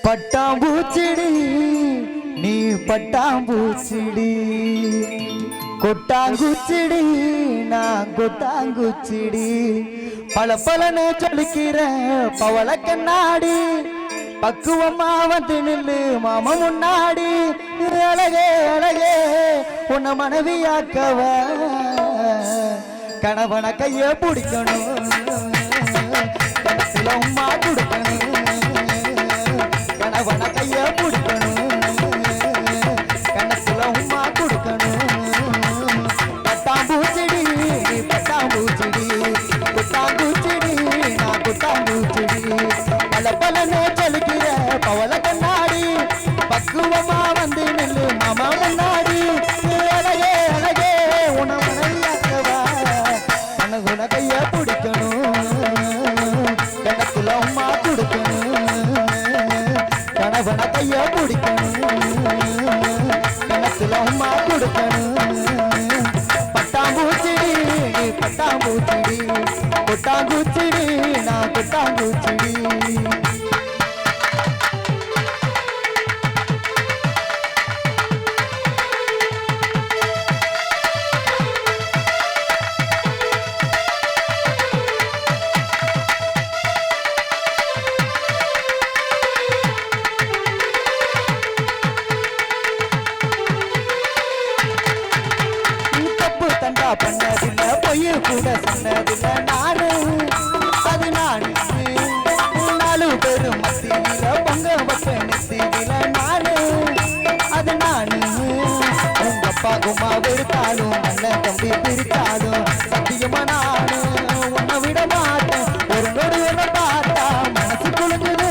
பட்டாம்பூச்சிடி நீ பட்டாம்பூச்சிடி கொட்டாங்குச்சிடி நான் கொட்டாங்குச்சிடி பல பலன்னு சொல்லிக்கிற பவள கண்ணாடி பக்குவமா வந்து நில்லு மாமா முன்னாடி அழகே அழகே உன்னை மனைவியாக்கவ கணவனை கைய பிடிக்கணும் கணத்துல உமா கொடுக்கணும் கணவனை கைய பிடிக்கணும் கணத்துல உமா கொடுக்கணும் பட்டாம்பூச்சிடி பட்டாம்பூச்சிடி கொட்டாம்பூச்சிடி நான் கொட்டாம்பூச்சிடி பல பலன்னு சொல்லிக்கிற பவள கண்ணாடி பக்குவமா வந்து நில்லு மாமா முன்னாடி அழகே அழகே உணவனையாக்கவா கணகுன கைய பிடிக்கணும் கணத்துல உமா கொடுக்கணும் கணவன கைய பிடிக்கணும் கணத்துல உமா கொடுக்கணும் பட்டாம்பூச்சிடி பட்டாம்பூச்சிடி கொட்டாங்குச்சிடி நான் கொட்டாங்குச்சிடி பண்ணதில்ல பொய் கூட சொன்னதில்ல நானு அது நானு நாலு பேரும் மத்தியில பொங்க வச்ச நெத்தியில நானு அது நானு உங்க அப்பா கும்மா வெறுத்தாலும் அண்ணன் தம்பி பிரித்தாலும் சத்தியமா நானு உன்னை விட மாட்டேன் ஒரு நொடி என்ன பார்த்தா மனசு குழுங்குது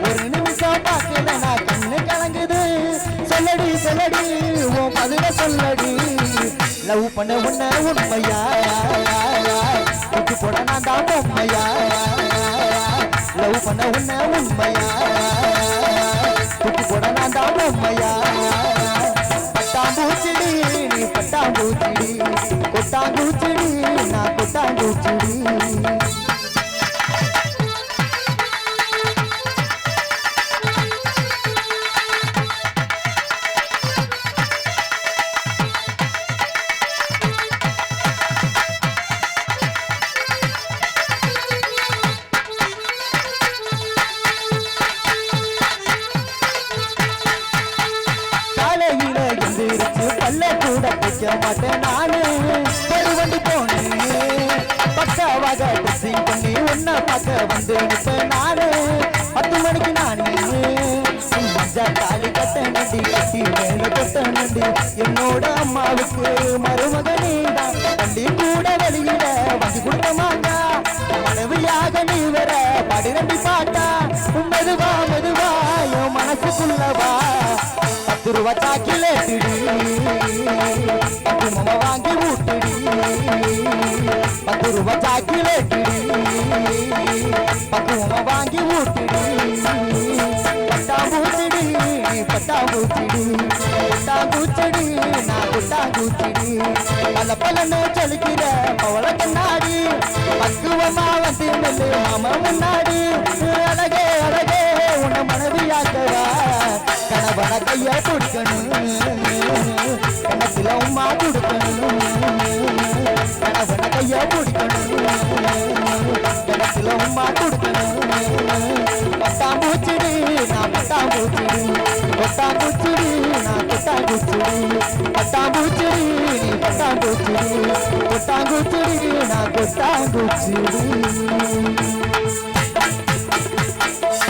ஒரு நிமிஷம் பார்க்கல நான் கண்ணு கலங்குது சொல்லடி சொல்லடி உன் பதில சொல்லடி லவ் பண்ண உன்ன உண்மையா தூக்கி போட நான் தான் பொம்மையா லவ் பண்ண உன்ன உண்மையா தூக்கி போட நான் தான் பொம்மையா பட்டாம்பூச்சிடி நீ பட்டாம்பூச்சிடி கொட்டாம்பூச்சிடி நான் கொட்டாம்பூச்சிடி பல்ல கூட வைக்க மாட்டேன் நானு பெருவண்டி போனேன் பக்காவாக ட்ரெஸ்ஸிங் பண்ணி உன்னை பார்க்க வந்து நிற்பேன் நானு 10 மணிக்கு நானு மஞ்சா தாலி கட்ட நண்டி கட்டி மேல கட்ட நண்டி என்னோட அம்மாவுக்கு மருமகனே தான் வண்டி கூட வெளியிட வண்டி கொடுத்தமாங்க மனைவியாக நீ வர பாடி நம்பி பாட்டா மெதுவா மெதுவா என் மனசுக்குள்ளவா 10 ரூபா சாக்கிலேட்டிடி மாமா வாங்கி ஊட்டிடி 10 ரூபா சாக்கிலேட்டிடி மாமா வாங்கி ஊட்டிடி பட்டாம்பூச்சிடி பட்டாம்பூச்சிடி கொட்டாம்பூச்சிடி நான் கொட்டாம்பூச்சிடி பல பலன்னு சொல்லிக்கிற பவள கண்ணாடி பக்குவமா வந்து நெல்லு மாமா முன்னாடி அழகே அழகே உன்னை மனைவியாக்கவா கணவன கைய பிடிக்கணும் கணத்துல உமா கொடுக்கணும் கணவன கைய பிடிக்கணும் கணத்துல உமா கொடுக்கணும் பட்டாம்பூச்சிடி நான் பட்டாம்பூச்சிடி கொட்டாம்பூச்சிடி நான் கொட்டாம்பூச்சிடி பட்டாம்பூச்சிடி நீ பட்டாம்பூச்சிடி கொட்டாம்பூச்சிடி நான் கொட்டாம்பூச்சிடி